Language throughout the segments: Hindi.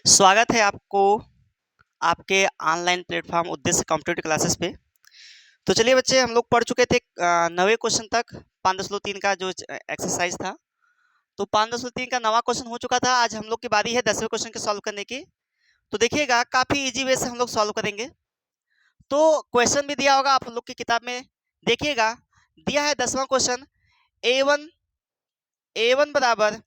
स्वागत है आपको आपके ऑनलाइन प्लेटफॉर्म उद्देश्य कॉम्पिटिटिव क्लासेस पे। तो चलिए बच्चे, हम लोग पढ़ चुके थे 9वें क्वेश्चन तक 5.3 का जो एक्सरसाइज था। तो 5.3 का 9वां क्वेश्चन हो चुका था। आज हम लोग की बारी है 10वें क्वेश्चन के सॉल्व करने की। तो देखिएगा, काफ़ी इजी वे से हम लोग सॉल्व करेंगे। तो क्वेश्चन भी दिया होगा आप लोग की किताब में, देखिएगा दिया है 10वां क्वेश्चन। ए वन बराबर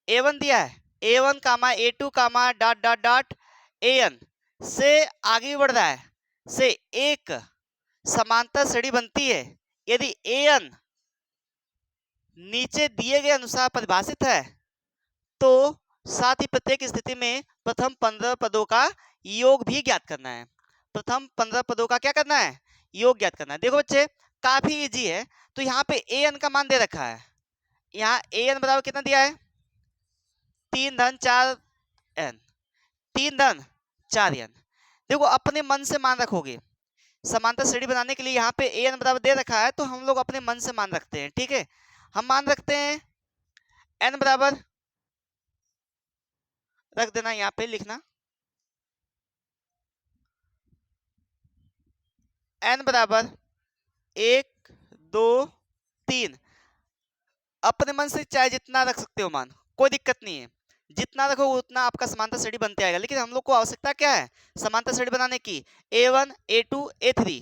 ए1 दिया है, ए1 कामा ए2 कामा डॉट डॉट डॉट एन से आगे बढ़ रहा है, से एक समांतर श्रेणी बनती है यदि एन नीचे दिए गए अनुसार परिभाषित है। तो साथ ही प्रत्येक स्थिति में प्रथम 15 पदों का योग भी ज्ञात करना है। प्रथम 15 पदों का क्या करना है? योग ज्ञात करना है। देखो बच्चे, काफी इजी है। तो यहाँ पे एन का मान दे रखा है। यहाँ एन बराबर कितना दिया है? 3 धन 4 एन, 3 धन 4 एन। देखो, अपने मन से मान रखोगे। समांतर श्रेणी बनाने के लिए यहाँ पे एन बराबर दे रखा है, तो हम लोग अपने मन से मान रखते हैं। ठीक है, हम मान रखते हैं एन बराबर, रख देना यहाँ पे, लिखना एन बराबर 1 2 3। अपने मन से चाहे जितना रख सकते हो मान, कोई दिक्कत नहीं है। जितना रखो उतना आपका समांतर श्रेणी बनते आएगा। लेकिन हम लोग को आवश्यकता क्या है समांतर श्रेणी बनाने की? A1 A2 A3।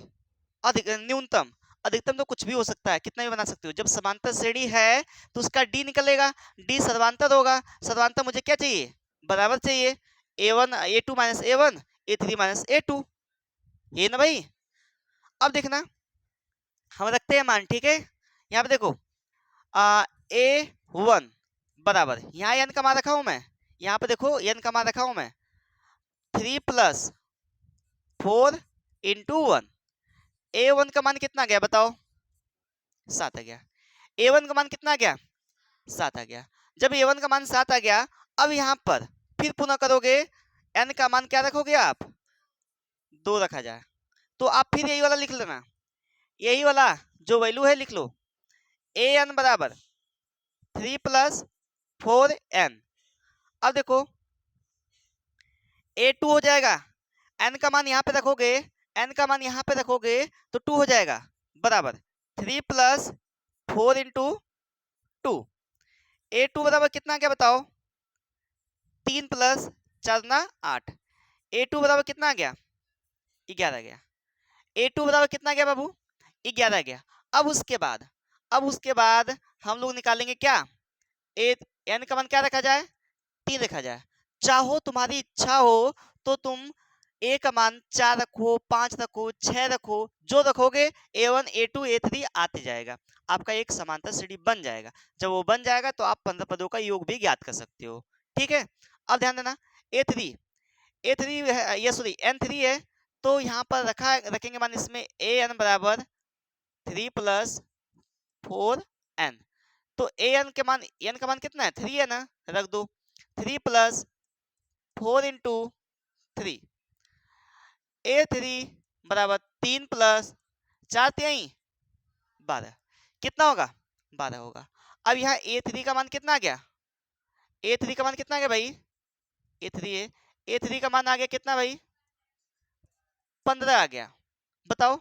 अधिक न्यूनतम, अधिकतम तो कुछ भी हो सकता है, कितना भी बना सकते हो। जब समांतर श्रेणी है तो उसका डी निकलेगा, डी सर्वांतर होगा। सर्वांतर मुझे क्या चाहिए? बराबर चाहिए। A1 A2 minus A1, A3 minus A2, ये ना भाई। अब देखना, हम रखते हैं मान। ठीक है, यहाँ पे देखो A1 बराबर, यहाँ एन का मान रखा हूं मैं, यहाँ पे देखो एन का मान रखा हूं मैं 3+4 × 1। A1 का मान कितना गया बताओ? 7 आ गया। A1 का मान कितना आ गया? 7 आ गया। जब A1 का मान 7 आ गया, अब यहाँ पर फिर पुनः करोगे, n का मान क्या रखोगे आप? 2 रखा जाए। तो आप फिर यही वाला लिख लेना, यही वाला जो वैल्यू है लिख लो। an बराबर 3+4n। अब देखो A2 हो जाएगा, n का मान यहाँ पे रखोगे, n का मान यहाँ पे रखोगे तो 2 हो जाएगा, बराबर 3+4 × 2। A2 बराबर कितना गया बताओ? 3+4 × 8। A2 बराबर कितना आ गया? 11 गया। A2 बराबर कितना गया बाबू? 11 गया। अब उसके बाद हम लोग निकालेंगे क्या? n का मान क्या रखा जाए? 3 रखा जाए। चाहो तुम्हारी इच्छा हो तो तुम a का मान 4 रखो, 5 रखो, 6 रखो, जो रखोगे A1 A2 A3 आते जाएगा, आपका एक समांतर श्रेणी बन जाएगा। जब वो बन जाएगा तो आप 15 पदों का योग भी ज्ञात कर सकते हो। ठीक है, अब ध्यान देना, A3 है, ये सॉरी N3 है, तो यहाँ पर रखेंगे मान इसमें AN बराबर 3+4n। तो AN के मान, n का मान कितना है? 3 है ना, रख दो 3+4 × 3। A3 बराबर 3+4 यही 12, कितना होगा? 12 होगा। अब यहाँ A3 का मान कितना आ गया? A3 का मान कितना आ गया भाई? A3 है, A3 का मान आ गया कितना भाई? 15 आ गया। बताओ,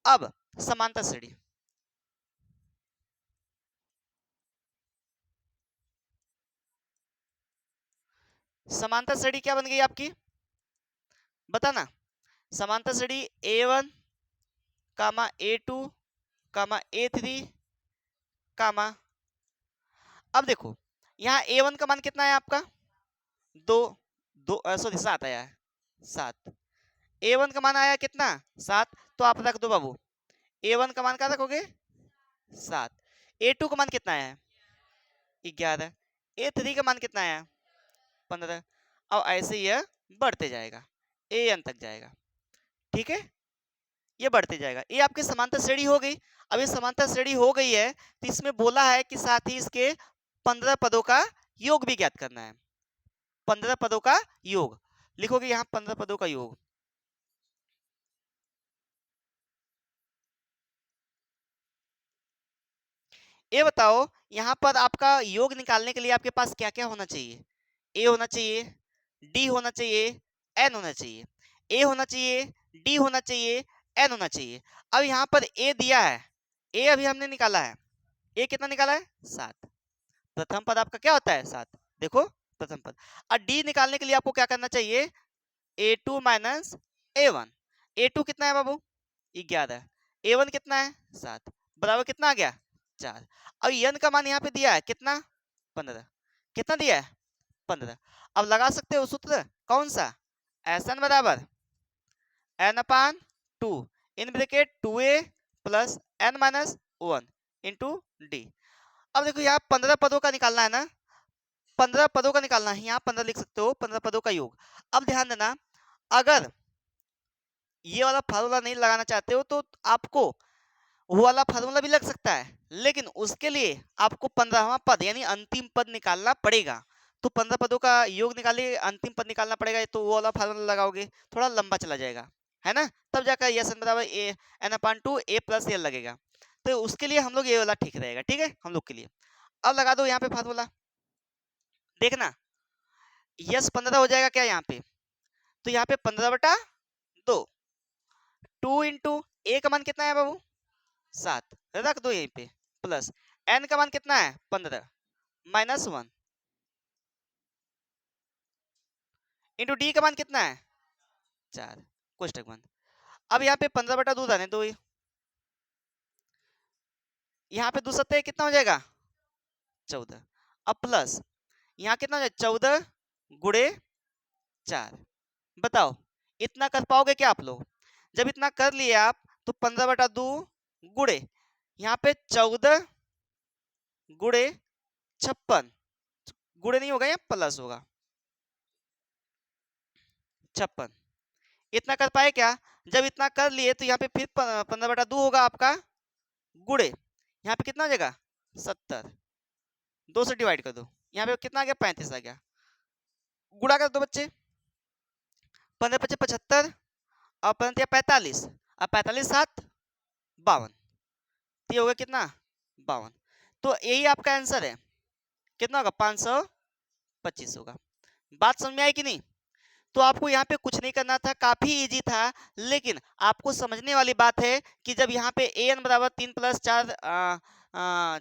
अब समांतर श्रेणी, समांतर श्रेणी क्या बन गई आपकी? बताना। समांतर श्रेणी A1 कामा A2 कामा A3 कामा, अब देखो यहाँ A1 का मान कितना है आपका? 2, 2 सॉरी 7 आया है, 7। A1 का मान आया कितना? 7। तो आप रख दो बाबू, A1 का मान क्या रखोगे? 7। A2 का मान कितना है? 11। A3 का मान कितना है? 15। अब ऐसे यह बढ़ते जाएगा, AN तक जाएगा। ठीक है, ये बढ़ते जाएगा। ये आपकी समांतर श्रेणी हो गई। अब ये समांतर श्रेणी हो गई है तो इसमें बोला है कि साथ ही इसके 15 पदों का योग भी ज्ञात करना है। 15 पदों का योग लिखोगे यहाँ, 15 पदों का योग। ये बताओ, यहाँ पर आपका योग निकालने के लिए आपके पास क्या क्या होना चाहिए? ए होना चाहिए, डी होना चाहिए, एन होना चाहिए। ए होना चाहिए, डी होना चाहिए, एन होना चाहिए। अब यहाँ पर ए दिया है, ए अभी हमने निकाला है, ए कितना निकाला है 7। प्रथम पद आपका क्या होता है 7, देखो प्रथम पद। अब डी निकालने के लिए आपको क्या करना चाहिए, a2 माइनस a1। a2 कितना है बाबू 11, a1 कितना है 7, बराबर कितना आ गया 4। अब n का मान यहाँ पे दिया है कितना 15, कितना दिया है 15। अब लगा सकते हो सूत्र कौन सा, Sn बराबर n upon 2 in bracket 2a plus n minus 1 into D. अब देखो यहाँ 15 पदों का निकालना है ना, 15 पदों का निकालना है, यहाँ 15 लिख सकते हो, 15 पदों का योग। अब ध्यान देना, अगर ये वाला फार्मूला नहीं लगाना चाहते हो तो आपको वो वाला फार्मूला भी लग सकता है, लेकिन उसके लिए आपको 15वां पद यानी अंतिम पद निकालना पड़ेगा। तो 15 पदों का योग निकालिए, अंतिम पद निकालना पड़ेगा, तो वो वाला फार्मूला लगाओगे थोड़ा लंबा चला जाएगा, है ना, तब जाकर यस एन बराबर A N upon 2 A plus L लगेगा। तो उसके लिए हम लोग ये वाला ठीक रहेगा, ठीक है हम लोग के लिए। अब लगा दो यहाँ पे फार्मूला, देखना यस 15 हो जाएगा क्या यहाँ पे, तो यहाँ पे 15/2, 2 इंटू ए का मान कितना है बाबू 7, रख दो यहीं पे, प्लस एन का मान कितना है 15 माइनस 1 इंटू डी का मान कितना है 4 कोष्टक बंद। अब यहाँ पे 15/2 रहने दो, यहाँ पे 2 सत्ते कितना हो जाएगा 14। अब प्लस यहाँ कितना हो जाएगा 14 गुणे 4। बताओ इतना कर पाओगे क्या आप लोग, जब इतना कर लिए आप तो 15/2 गुणे यहाँ पे 14 गुणे 56, गुणे नहीं होगा यहाँ प्लस होगा 56, इतना कर पाए क्या, जब इतना कर लिए तो यहाँ पे फिर 15/2 होगा आपका गुणे, यहाँ पे कितना हो जाएगा 70, 2 से डिवाइड कर दो, यहाँ पे कितना आ गया 35 आ गया, गुणा कर दो बच्चे, 15 पचे 75 और 45, अब 45 7 52, तो ये होगा कितना 52। तो यही आपका आंसर है, कितना होगा 525 होगा। बात समझ में आई कि नहीं। तो आपको यहाँ पे कुछ नहीं करना था, काफी इजी था, लेकिन आपको समझने वाली बात है कि जब यहाँ पे ए एन बराबर 3 प्लस 4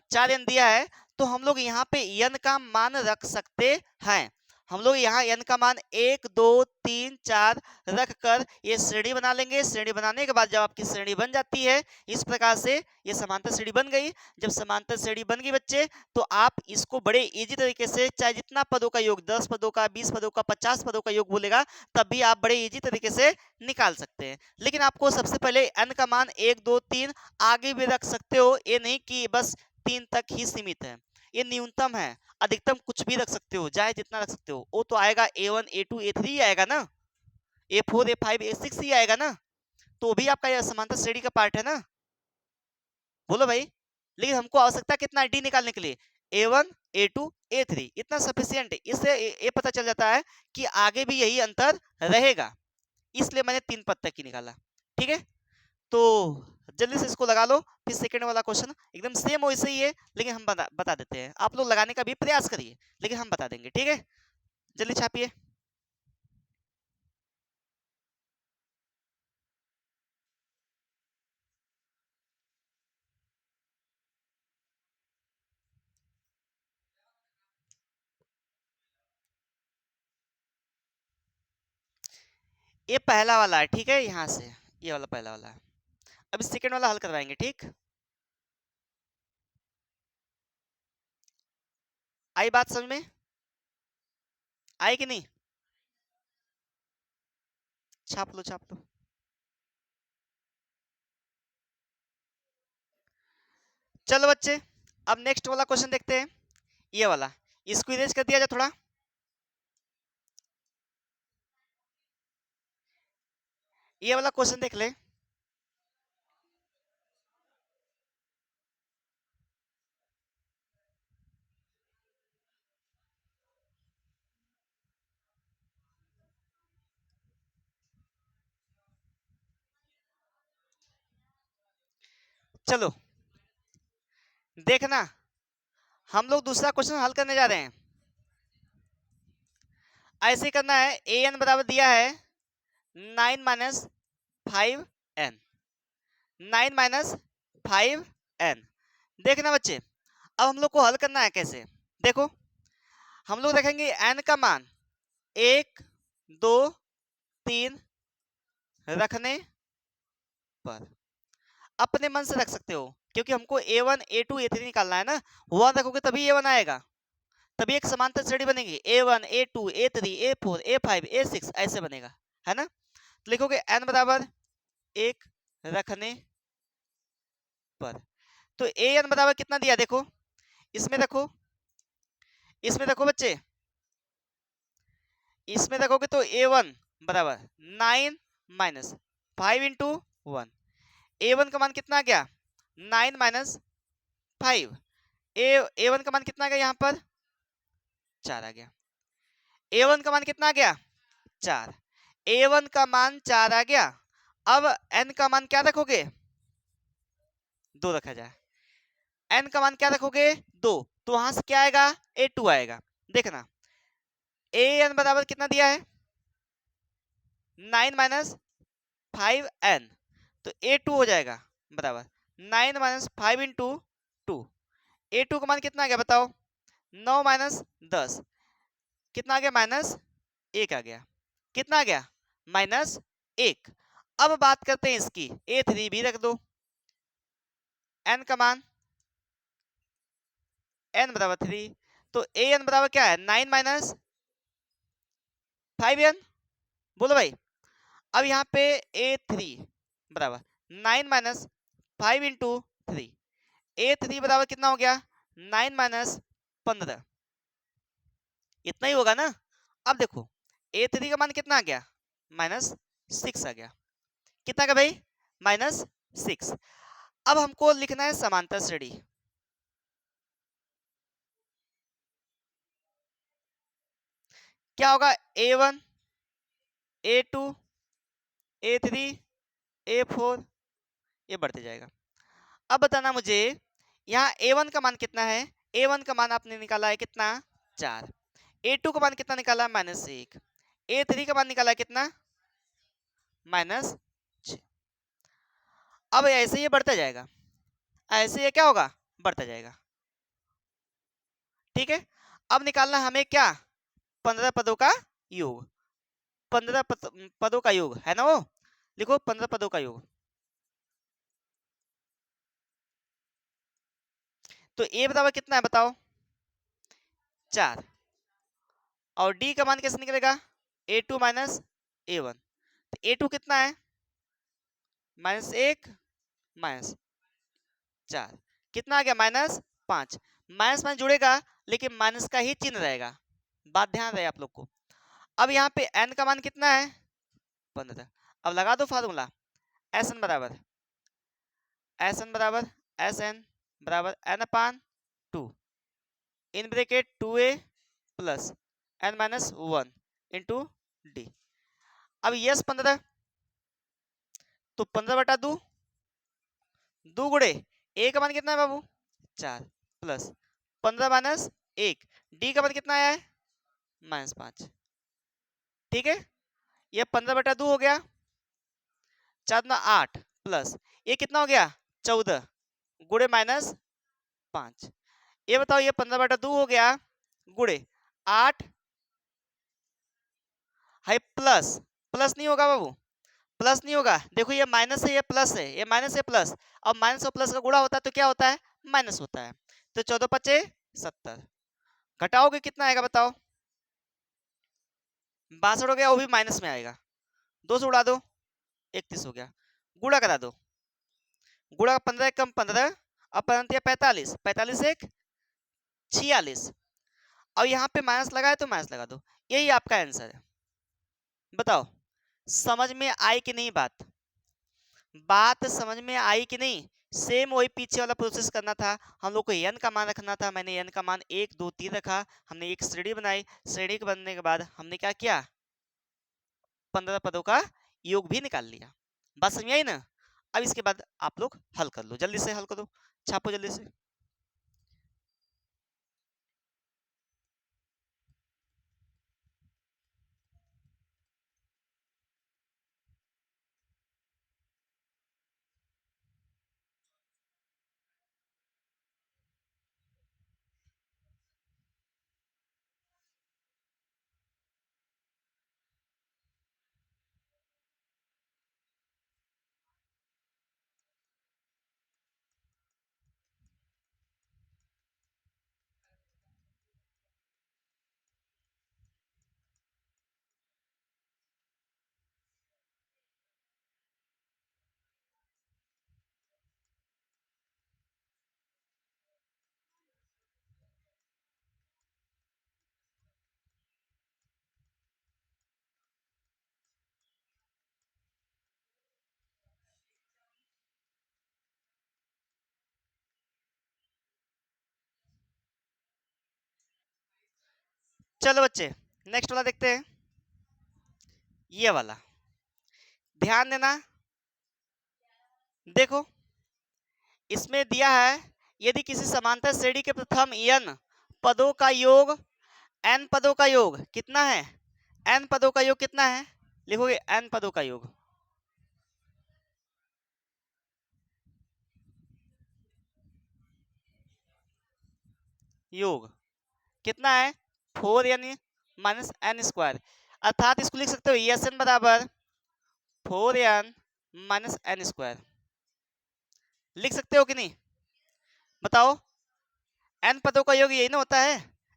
4 एन दिया है, तो हम लोग यहाँ पे एन का मान रख सकते हैं। हम लोग यहाँ n का मान 1 2 3 4 रख कर ये श्रेणी बना लेंगे। श्रेणी बनाने के बाद जब आपकी श्रेणी बन जाती है इस प्रकार से, ये समांतर श्रेणी बन गई। जब समांतर श्रेणी बन गई बच्चे, तो आप इसको बड़े इजी तरीके से, चाहे जितना पदों का योग 10 पदों का 20 पदों का 50 पदों का योग बोलेगा, तब भी आप बड़े इजी तरीके से निकाल सकते हैं। लेकिन आपको सबसे पहले n का मान 1 2 3 आगे भी रख सकते हो, ये नहीं कि बस 3 तक ही सीमित है, ये न्यूनतम है। अधिकतम कुछ भी रख सकते हो, चाहे जितना रख सकते हो, वो तो आएगा a1 a2 a3 ही आएगा ना, a4 a5 a6 ही आएगा ना, तो भी आपका यह समांतर श्रेणी का पार्ट है ना, बोलो भाई। लेकिन हमको आवश्यकता कितना है डी निकालने के लिए, a1 a2 a3 इतना सफिशियंट है। इससे ये पता चल जाता है कि आगे भी यही अंतर रहेगा, इसलिए मैंने 3 पद तक ही निकाला, ठीक है। तो जल्दी से इसको लगा लो, फिर सेकंड वाला क्वेश्चन एकदम सेम वैसे ही है, लेकिन हम बता देते हैं, आप लोग लगाने का भी प्रयास करिए, लेकिन हम बता देंगे, ठीक है। जल्दी छापिए। ये पहला वाला है, ठीक है, यहाँ से ये वाला पहला वाला है। अब सेकंड वाला हल करवाएंगे, ठीक। आई बात समझ में, आई कि नहीं, छाप लो छाप लो। चलो बच्चे, अब नेक्स्ट वाला क्वेश्चन देखते हैं, ये वाला, इसको इरेज कर दिया जाए थोड़ा। ये वाला क्वेश्चन देख ले, चलो देखना, हम लोग दूसरा क्वेश्चन हल करने जा रहे हैं। ऐसे करना है। ए एन बराबर दिया है 9 माइनस 5n, 9 माइनस 5n। देखना बच्चे, अब हम लोग को हल करना है कैसे। देखो हम लोग रखेंगे n का मान 1 2 3 रखने पर, अपने मन से रख सकते हो क्योंकि हमको a1 a2 a3 निकालना है ना। 1 रखोगे तभी a1 आएगा, तभी एक समांतर श्रेणी बनेगी। a1 a2 a3 a4 a5 a6 ऐसे बनेगा, है ना। तो लिखोगे n बराबर 1 रखने पर। तो an बराबर कितना दिया देखो, इसमें रखो, इसमें रखो बच्चे, इसमें रखोगे तो a1 बराबर 9 माइनस 5 इंटू 1। a1 का मान कितना आ गया 9 माइनस 5। a1 का मान कितना आ गया यहाँ पर 4 आ गया। a1 का मान कितना आ गया 4। a1 का मान 4 आ गया। अब n का मान क्या रखोगे 2 रखा जाए। n का मान क्या रखोगे 2, तो वहां से क्या आएगा a2 आएगा। देखना an बराबर कितना दिया है 9 माइनस 5n, तो a2 हो जाएगा बराबर 9 माइनस 5 इंटू 2। a2 का मान कितना आ गया बताओ 9 माइनस 10, कितना आ गया माइनस 1 आ गया। कितना आ गया माइनस 1। अब बात करते हैं इसकी, a3 भी रख दो। n का मान n बराबर 3, तो an बराबर क्या है 9 माइनस 5n। बोलो भाई, अब यहाँ पे a3 बराबर 9 माइनस 5 इंटू 3। a3 बराबर कितना हो गया 9 माइनस 15, इतना ही होगा ना। अब देखो a3 का मान कितना आ गया माइनस 6 आ गया। कितना का भाई माइनस 6। अब हमको लिखना है समांतर श्रेणी। क्या होगा a1 a2 a3 a4, ये बढ़ते जाएगा। अब बताना मुझे यहाँ a1 का मान कितना है। a1 का मान आपने निकाला है कितना 4। a2 का मान कितना निकाला माइनस 1। a3 का मान निकाला है कितना माइनस 6। अब ऐसे ये बढ़ता जाएगा, ऐसे ये क्या होगा बढ़ता जाएगा, ठीक है। अब निकालना हमें क्या 15 पदों का योग, 15 पदों का योग है ना वो। लिखो 15 पदों का योग। तो a बराबर कितना है बताओ 4, और d का मान कैसे निकलेगा a2 माइनस a1। तो a2 कितना है माइनस 1 माइनस 4, कितना आ गया माइनस 5। माइनस माइनस जुड़ेगा लेकिन माइनस का ही चिन्ह रहेगा, बात ध्यान रहे आप लोग को। अब यहाँ पे n का मान कितना है 15। अब लगा दो फार्मूला, Sn बराबर Sn बराबर n upon 2 in bracket 2a plus n minus 1 into D. अब यस 15, तो 15 बटा 2, 2 गुड़े a का मान कितना है बाबू 4 प्लस 15 माइनस 1, डी का मान कितना आया है माइनस 5। ठीक है, ये 15 बटा 2 हो गया, 4 दूना 8 प्लस ये कितना हो गया 14 गुड़े माइनस 5। ये बताओ ये 15 बटा 2 हो गया गुड़े 8 है प्लस, प्लस नहीं होगा बाबू, प्लस नहीं होगा। देखो ये माइनस है ये प्लस है, ये माइनस है प्लस, अब माइनस और प्लस का गुणा होता है तो क्या होता है माइनस होता है। तो 14 पचे 70, घटाओगे कितना आएगा बताओ 62 हो गया, वो भी माइनस में आएगा। 2 से उड़ा दो 31 हो गया, गुणा करा दो, गुणा 15 कम 15, अब 45, 45 एक 46। अब यहाँ पे माइनस लगा है तो माइनस लगा दो, यही आपका आंसर है। बताओ समझ में आई कि नहीं बात, बात समझ में आई कि नहीं। सेम वही पीछे वाला प्रोसेस करना था, हम लोग को n का मान रखना था। मैंने n का मान 1 2 3 रखा, हमने एक श्रेणी बनाई, श्रेणी के बनने के बाद हमने क्या किया 15 पदों का योग भी निकाल लिया। बात समझ में आई ना। अब इसके बाद आप लोग हल कर लो, जल्दी से हल करो, छापो जल्दी से। चलो बच्चे नेक्स्ट वाला देखते हैं, ये वाला ध्यान देना। देखो इसमें दिया है यदि किसी समांतर श्रेणी के प्रथम n पदों का योग, n पदों का योग कितना है, n पदों का योग कितना है, लिखोगे n पदों का योग, योग कितना है 4n माइनस एन स्क्वायर, अर्थात इसको लिख सकते हो Sn बराबर 4n माइनस एन स्क्वायर, लिख सकते हो कि नहीं बताओ। n पदों का योग यही ना होता है,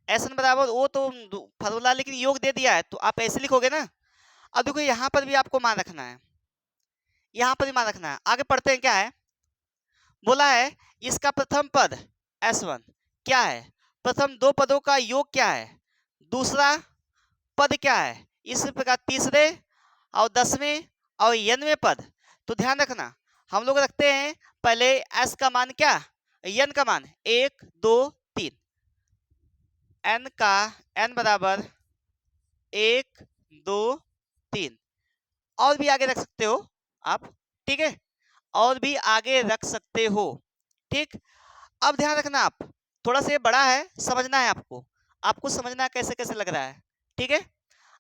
Sn बराबर वो तो फॉर्मूला लेकिन योग दे दिया है तो आप ऐसे लिखोगे ना। अब देखो यहाँ पर भी आपको मान रखना है, यहाँ पर भी मान रखना है। आगे पढ़ते हैं क्या है, बोला है इसका प्रथम पद S1 क्या है, प्रथम दो पदों का योग क्या है, दूसरा पद क्या है, इस प्रकार तीसरे और 10वें और 9वें पद। तो ध्यान रखना हम लोग रखते हैं पहले s का मान क्या, n का मान 1 2 3, n का n बराबर 1 2 3, और भी आगे रख सकते हो आप, ठीक है, और भी आगे रख सकते हो, ठीक। अब ध्यान रखना आप थोड़ा सा ये बड़ा है, समझना है आपको, आपको समझना है कैसे कैसे लग रहा है, ठीक है।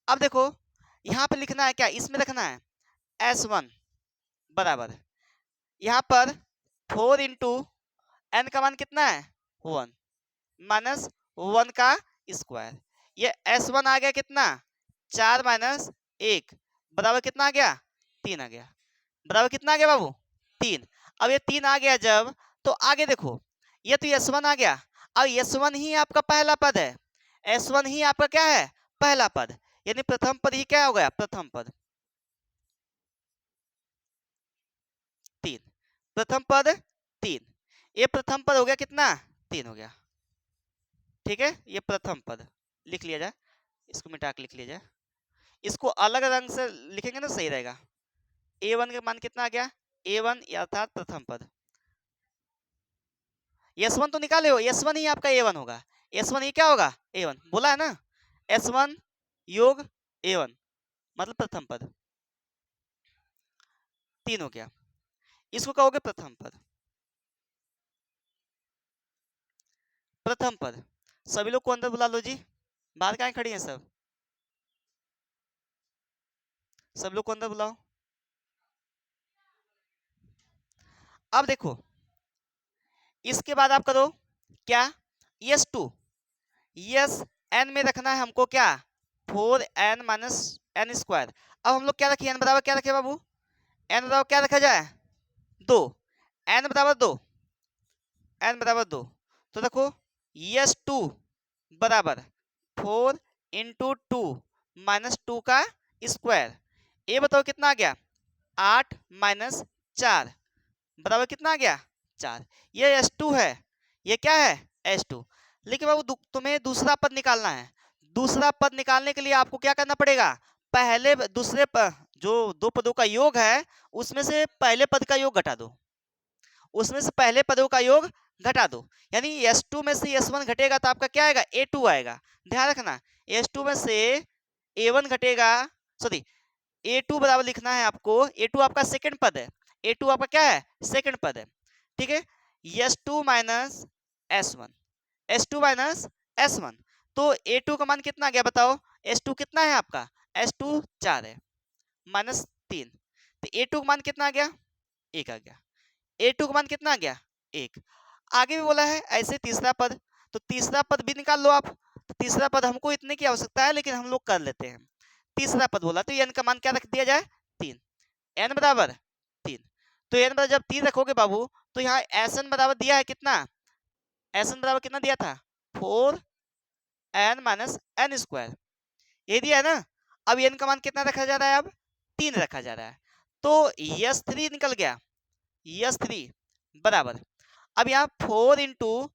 अब देखो यहाँ पे लिखना है क्या, इसमें रखना है S1 बराबर यहाँ पर 4 इंटू एन का मान कितना है 1 माइनस 1 का स्क्वायर, ये S1 आ गया कितना 4 माइनस 1 बराबर कितना आ गया 3 आ गया, बराबर कितना आ गया बाबू 3। अब ये 3 आ गया जब, तो आगे देखो ये तो S1 आ गया, अब S1 ही आपका पहला पद है, S1 ही आपका क्या है पहला पद, यानी प्रथम पद ही क्या हो गया प्रथम पद 3, प्रथम पद 3, ये प्रथम पद हो गया कितना 3 हो गया, ठीक है। ये प्रथम पद लिख लिया जाए, इसको मिटा के लिख लिया जाए, इसको अलग रंग से लिखेंगे ना सही रहेगा। A1 का मान कितना आ गया A1 अर्थात प्रथम पद, S1 तो निकाले हो, S1 ही आपका A1 होगा, S1 ही क्या होगा A1 बोला है ना, S1 योग A1 मतलब प्रथम पद 3 हो गया, इसको कहोगे प्रथम पद, प्रथम पद। सभी लोग को अंदर बुला लो जी, बाहर कहाँ खड़ी हैं सब, सब लोग को अंदर बुलाओ। अब देखो इसके बाद आप करो क्या S2, यस n में रखना है हमको क्या 4n माइनस एन स्क्वायर। अब हम लोग क्या रखें n बराबर क्या रखे बाबू, n बराबर क्या रखा जाए 2, n बराबर 2, n बराबर 2, तो देखो S2 बराबर 4 इंटू 2 माइनस 2 का स्क्वायर, ये बताओ कितना आ गया 8 माइनस 4 बराबर कितना आ गया 4, ये S2 है, ये क्या है S2। लेकिन बाबू तुम्हें दूसरा पद निकालना है, दूसरा पद निकालने के लिए आपको क्या करना पड़ेगा, पहले दूसरे जो दो पदों का योग है उसमें से पहले पद का योग घटा दो, उसमें से पहले पदों का योग घटा दो, यानी S2 में से S1 घटेगा तो आपका क्या आएगा A2 आएगा। ध्यान रखना S2 में से A1 घटेगा, सॉरी A2 बराबर लिखना है आपको, A2 आपका सेकंड पद है, A2 आपका क्या है सेकंड पद है, ठीक है। S2 minus S1, S2 minus S1, तो A2 का मान कितना आ गया बताओ, S2 कितना है आपका S2 4 है माइनस 3, तो A2 का मान कितना आ गया 1 आ गया, A2 का मान कितना आ गया 1। आगे भी बोला है ऐसे तीसरा पद, तो तीसरा पद भी निकाल लो आप, तो तीसरा पद हमको इतने की आवश्यकता है लेकिन हम लोग कर लेते हैं। तीसरा पद बोला तो n का मान क्या रख दिया जाए 3, n बराबर 3, तो n बराबर जब 3 रखोगे बाबू तो यहाँ Sn बराबर दिया है कितना, Sn बराबर कितना दिया था 4n माइनस एन स्क्वायर, ये दिया है ना। अब n का मान कितना रखा जा रहा है, अब 3 रखा जा रहा है, तो S3 निकल गया, S3 बराबर, अब यहाँ 4 इंटू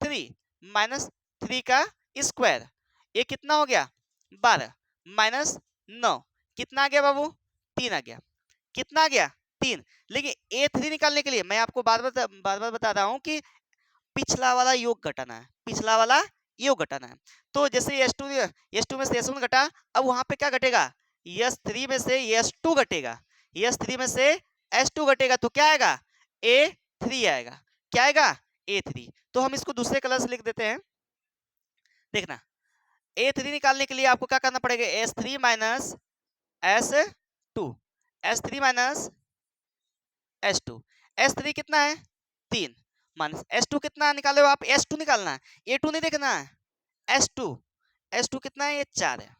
3 माइनस 3 का स्क्वायर, ये कितना हो गया 12 माइनस 9 कितना आ गया बाबू 3 आ गया, कितना आ गया 3। लेकिन A3 निकालने के लिए मैं आपको बार बार बता रहा हूँ कि पिछला वाला योग घटाना है, पिछला वाला ये घटाना है। तो जैसे S2 में से S1 घटा, अब वहां पे क्या घटेगा, S3 में से S2 घटेगा, S3 में से S2 घटेगा, तो क्या आएगा, A3 आएगा। क्या आएगा, A3। तो हम इसको दूसरे कलर से लिख देते हैं। देखना, A3 निकालने के लिए आपको क्या करना पड़ेगा, S3 minus S2, S3 minus S2, S3 कितना है 3, माइनस S2 कितना निकाले हो आप, S2 निकालना है, A2 नहीं देखना है, S2, S2 कितना है, ये 4 है,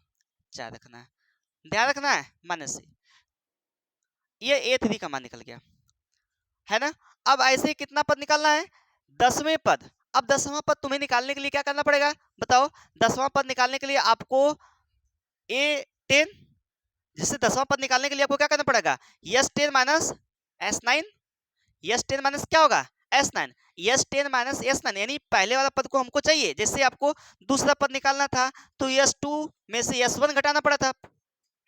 4 रखना है, ध्यान रखना है, माइनस से ये A3 का मान निकल गया, है ना। अब ऐसे ही कितना पद निकालना है, 10वें पद। अब 10वां पद तुम्हें निकालने के लिए क्या करना पड़ेगा, बताओ। 10वां पद निकालने के लिए आपको A10, जिससे 10वां पद निकालने के लिए आपको क्या करना पड़ेगा, S10 minus S9, S10 minus क्या होगा, S9, S10 माइनस S9, यानी पहले वाला पद को हमको चाहिए, जैसे आपको दूसरा पद निकालना था तो S2 में से S1 घटाना पड़ा था,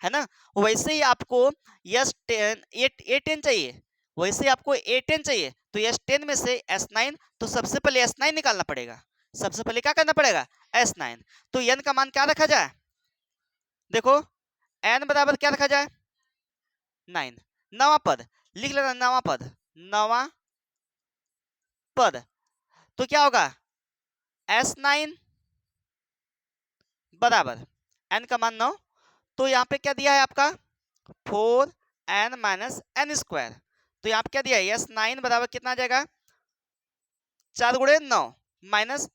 है ना। वैसे ही आपको S10 A10 चाहिए, वैसे आपको A10 चाहिए, तो S10 में से S9, तो सबसे पहले S9 निकालना पड़ेगा, सबसे पहले क्या करना पड़ेगा, S9। तो n का मान क्या रखा जाए, देखो n बराबर क्या रखा जाए, 9। नवा पद लिख लेना, नवा पद, नवा पद, तो क्या होगा, S9 बराबर n का मान 9, तो यहाँ पे क्या दिया है आपका 4n माइनस एन स्क्वायर, तो यहाँ पे क्या दिया है, S9 बराबर कितना आ जाएगा, 4 गुणे 9 माइनस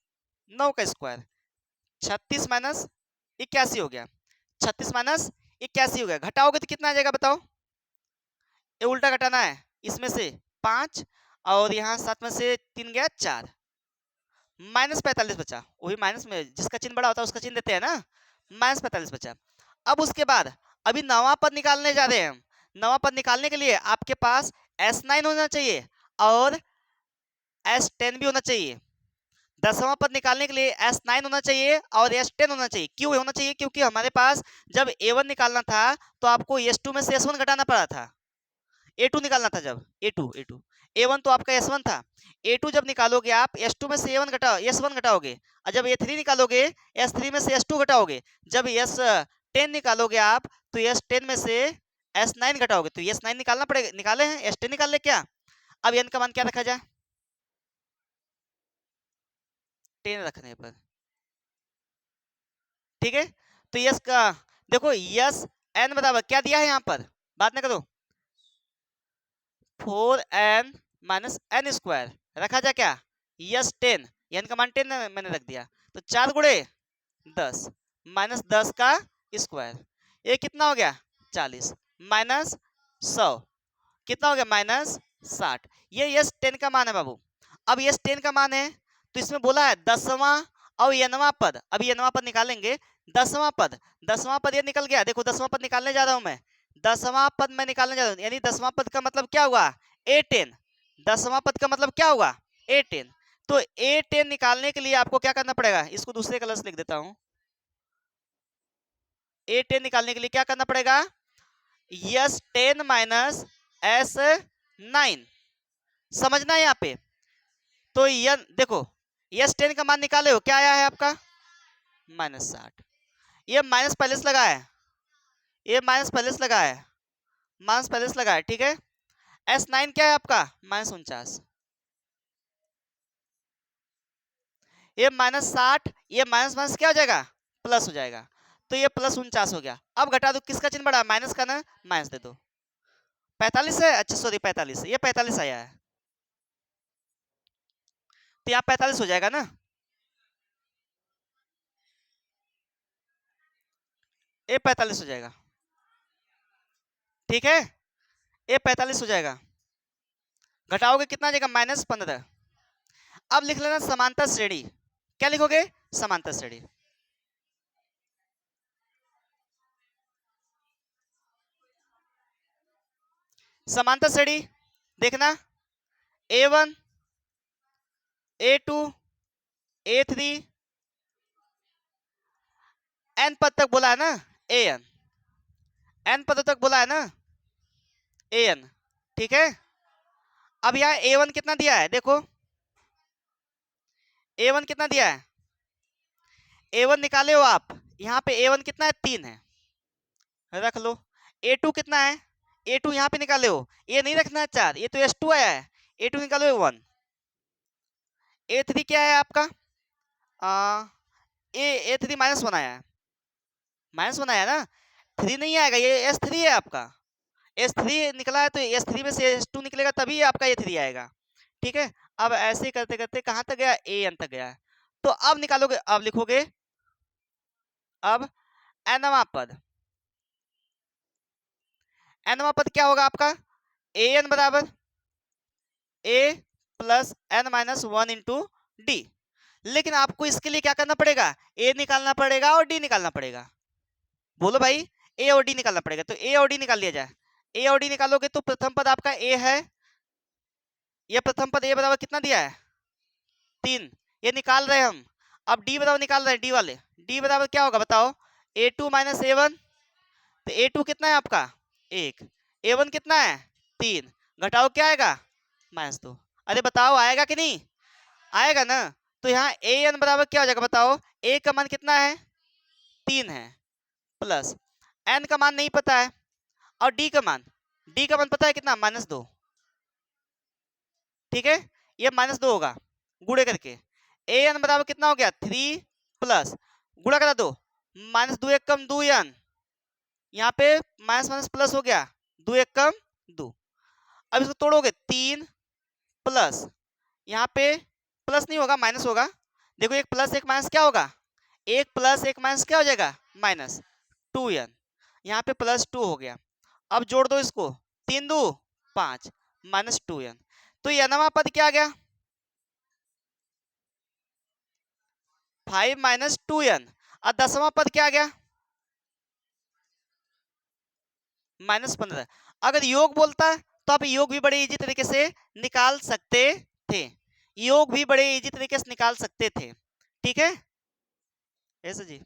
9 का स्क्वायर, 36 माइनस 81 हो गया, 36 माइनस 81 हो गया, घटाओगे तो कितना आ जाएगा बताओ, ये उल्टा घटाना है, इसमें से 5 और यहाँ 7 में से 3 गया 4, माइनस 45 बचा, वही माइनस में जिसका चिन्ह बड़ा होता है उसका चिन्ह देते हैं ना, माइनस 45 बचा। अब उसके बाद अभी नवा पद निकालने जा रहे हैं हम, नवा पद निकालने के लिए आपके पास S9 होना चाहिए और S10 भी होना चाहिए। 10वां पद निकालने के लिए S9 होना चाहिए और S10 होना चाहिए। क्यों होना चाहिए, क्योंकि हमारे पास जब A1 निकालना था तो आपको S2 में से S1 घटाना पड़ा था, A2 निकालना था जब, A2 A1 तो आपका S1 था, A2 जब निकालोगे आप S2 में से S1 घटाओगे, और जब A3 निकालोगे S3 में से S2 घटाओगे, जब S10 निकालोगे आप तो S10 में से S9 घटाओगे, तो S9 निकालना पड़ेगा, निकाले हैं, S10 निकाल ले क्या। अब n का मान क्या रखा जाए, 10 रखने पर, ठीक है। तो यस का देखो, यस n बराबर क्या दिया है यहाँ पर, बात ना करो, 4n माइनस एन स्क्वायर रखा जाए क्या, यस 10, n का मान 10 मैंने रख दिया, तो 4 गुणे 10 माइनस 10 का स्क्वायर, ये कितना हो गया 40 माइनस 100 कितना हो गया माइनस 60, ये यस 10 का मान है बाबू। अब यस 10 का मान है तो इसमें बोला है 10वां और nवां पद, अभी nवां पद निकालेंगे, 10वां पद ये निकल गया, देखो 10वां पद निकालने जा रहा हूं मैं, 10वां पद मैं निकालने जा रहा हूं, यानी 10वां पद का मतलब क्या हुआ A10, 10वां पद का मतलब क्या हुआ A10, तो A10 निकालने के लिए आपको क्या करना पड़ेगा, इसको दूसरे कलर से लिख देता हूं, A10 निकालने के लिए क्या करना पड़ेगा, यस 10 माइनस S9, समझना है यहाँ पे। तो ये देखो S10 का मान निकाले हो, क्या आया है आपका -60, ये माइनस पहले से लगा है, ये माइनस पहले से लगा है, माइनस पहले से लगा है, ठीक है। S9 क्या है आपका -49, ये -60, ये माइनस माइनस क्या हो जाएगा प्लस हो जाएगा, तो ये +49 हो गया। अब घटा दो, किसका चिन्ह बढ़ा, माइनस का ना, माइनस दे दो, 45 है, अच्छा सॉरी 45 है, ये 45 आया है, तो यहाँ 45 हो जाएगा ना, ये 45 हो जाएगा, ठीक है, ये 45 हो जाएगा, घटाओगे कितना आ जाएगा -15। अब लिख लेना समांतर श्रेणी, क्या लिखोगे समांतर श्रेणी, समांतर श्रेणी देखना A1 A2 A3 n पद तक बोला है ना, n पद तक बोला है ना, an, ठीक है। अब यहाँ A1 कितना दिया है, देखो A1 कितना दिया है A1 निकाले हो आप, यहाँ पे A1 कितना है 3 है, रख लो। A2 कितना है, A2 यहाँ पे निकाले हो, ये नहीं रखना है 4, ये तो S2 आया है, A2 निकालो 1। A3 क्या है आपका, A3 -1 आया है, -1 आया ना, 3 नहीं आएगा, ये S3 है आपका, S3 निकला है तो S3 में से S2 निकलेगा तभी आपका A3 आएगा। ठीक है, अब ऐसे करते करते कहाँ तक गया, AN तक गया है। तो अब निकालोगे, अब लिखोगे, अब nवां पद, nवां पद क्या होगा आपका, AN बराबर A plus n-1 into D. लेकिन आपको इसके लिए क्या करना पड़ेगा, A निकालना पड़ेगा और D निकालना पड़ेगा। बोलो भाई, A और D निकालना पड़ेगा, तो A और D निकाल लिया जाए। A और D निकालोगे तो प्रथम पद आपका A है, यह प्रथम पद A बराबर कितना दिया है 3, ये निकाल रहे हैं हम। अब D बराबर निकाल रहे हैं, D वाले, D बराबर क्या होगा बताओ, A2 माइनस A1, तो A2 कितना है आपका 1, A1 कितना है 3, घटाओ क्या आएगा -2। अरे बताओ आएगा कि नहीं आएगा ना। तो यहाँ AN बराबर क्या हो जाएगा बताओ, A का मान कितना है 3 है, प्लस N का मान नहीं पता है, और D का मान पता है कितना -2। ठीक है, ये -2 होगा गुणे करके। AN बराबर कितना हो गया 3 प्लस गुणा करा दो, -2 1 कम 2 n, यहाँ पे माइनस माइनस प्लस हो गया, 2 1 कम 2। अब इसको तोड़ोगे 3 प्लस, यहाँ पे प्लस नहीं होगा माइनस होगा, देखो एक प्लस एक माइनस क्या होगा, एक प्लस एक माइनस क्या हो जाएगा -2n, यहाँ पे +2 हो गया। अब जोड़ दो इसको, 3 2 5 -2n, तो ये नवा पद क्या आ गया 5 -2n, और 10वां पद क्या आ गया -15। अगर योग बोलता तो आप योग भी बड़े इजी तरीके से निकाल सकते थे, योग भी बड़े इजी तरीके से निकाल सकते थे। ठीक है, ऐसे जी,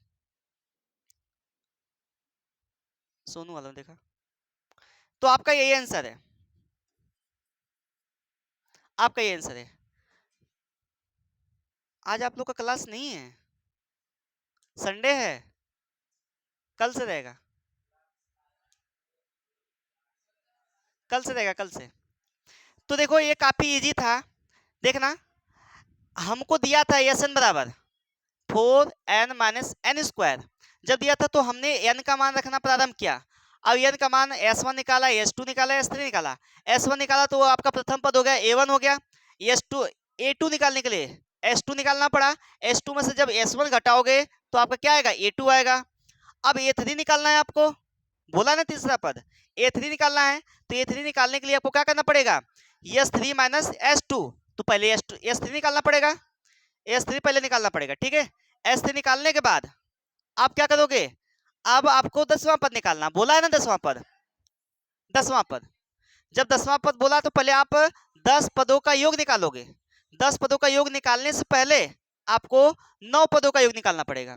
सोनू वालों ने देखा, तो आपका यही आंसर है, आपका यही आंसर है। आज आप लोग का क्लास नहीं है, संडे है, कल से रहेगा, कल से रहेगा, कल से। तो देखो ये काफी इजी था, देखना हमको दिया था SN बराबर 4n माइनस एन स्क्वायर, जब दिया था तो हमने n का मान रखना प्रारंभ किया। अब n का मान S1 निकाला, S2 निकाला, S3 निकाला। S1 निकाला तो आपका प्रथम पद हो गया A1 हो गया, S2 A2 निकालने के लिए S2 निकालना पड़ा, S2 में से जब S1 घटाओगे तो आपका क्या आएगा A2 आएगा। अब A3 निकालना है आपको, बोला ना तीसरा पद A3 निकालना है, तो A3 निकालने के लिए आपको क्या करना पड़ेगा, S3 माइनस S2, तो पहले S3 निकालना पड़ेगा, S3 पहले निकालना पड़ेगा। ठीक है, S3 निकालने के बाद आप क्या करोगे, अब आपको 10वां पद निकालना, बोला है ना 10वां पद, 10वां पद, जब 10वां पद बोला तो पहले आप 10 पदों का योग निकालोगे, 10 पदों का योग निकालने से पहले आपको 9 पदों का योग निकालना पड़ेगा,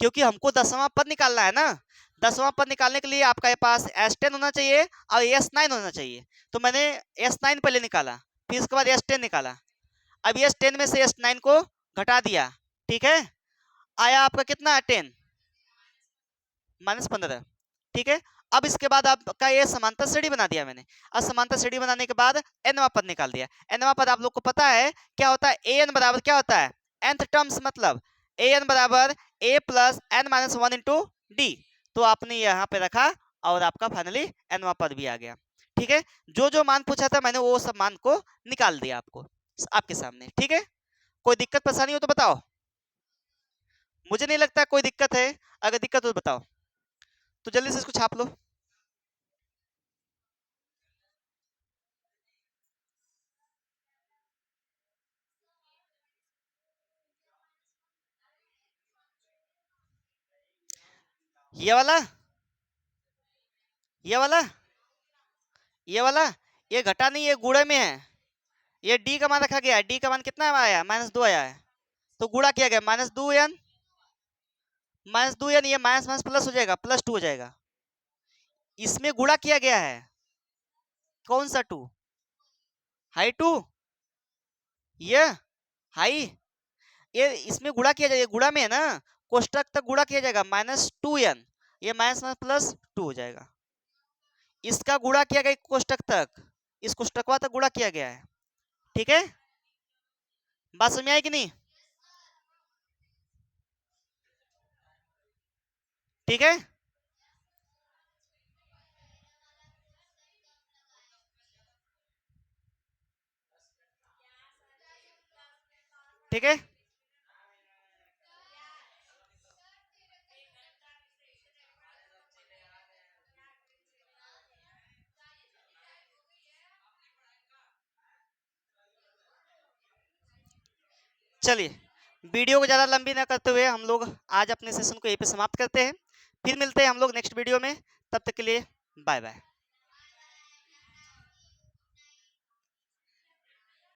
क्योंकि हमको 10वां पद निकालना है ना। 10वां पद निकालने के लिए आपके पास S10 होना चाहिए और S9 होना चाहिए, तो मैंने S9 पहले निकाला, फिर उसके बाद S10 निकाला। अब S10 में से S9 को घटा दिया, ठीक है, आया आपका कितना 10 -15। ठीक है, अब इसके बाद आपका ये समांतर श्रेणी बना दिया मैंने, अब समांतर श्रेणी बनाने के बाद nवां पद निकाल दिया। nवां पद आप लोग को पता है क्या होता है, an बराबर क्या होता है nth टर्म्स, मतलब an बराबर a plus n-1 into D, तो आपने यहाँ पे रखा और आपका फाइनली nवां पद भी आ गया। ठीक है, जो जो मान पूछा था मैंने वो सब मान को निकाल दिया आपको, आपके सामने। ठीक है, कोई दिक्कत परेशानी हो तो बताओ, मुझे नहीं लगता कोई दिक्कत है, अगर दिक्कत हो तो बताओ, तो जल्दी से इसको छाप लो। ये वाला, ये वाला, ये वाला, ये घटा नहीं, ये गुणे में है, ये डी का मान रखा गया है, डी का मान कितना आया -2 आया है, तो गुणा किया गया -2n, ये माइनस माइनस प्लस हो जाएगा, +2 हो जाएगा, इसमें गुणा किया गया है। कौन सा 2, हाई 2, ये हाई, ये इसमें गुणा किया जाएगा, गुणा में है ना, कोष्टक तक गुणा किया जाएगा, -2n, ये -+2 हो जाएगा। इसका गुणा किया गया कोष्टक तक, इस कोष्टकवा तक गुणा किया गया है। ठीक है, बात समझ में आई कि नहीं? ठीक है, ठीक है। चलिए, वीडियो को ज़्यादा लंबी ना करते हुए हम लोग आज अपने सेशन को यहीं पे समाप्त करते हैं। फिर मिलते हैं हम लोग नेक्स्ट वीडियो में, तब तक के लिए बाय बाय।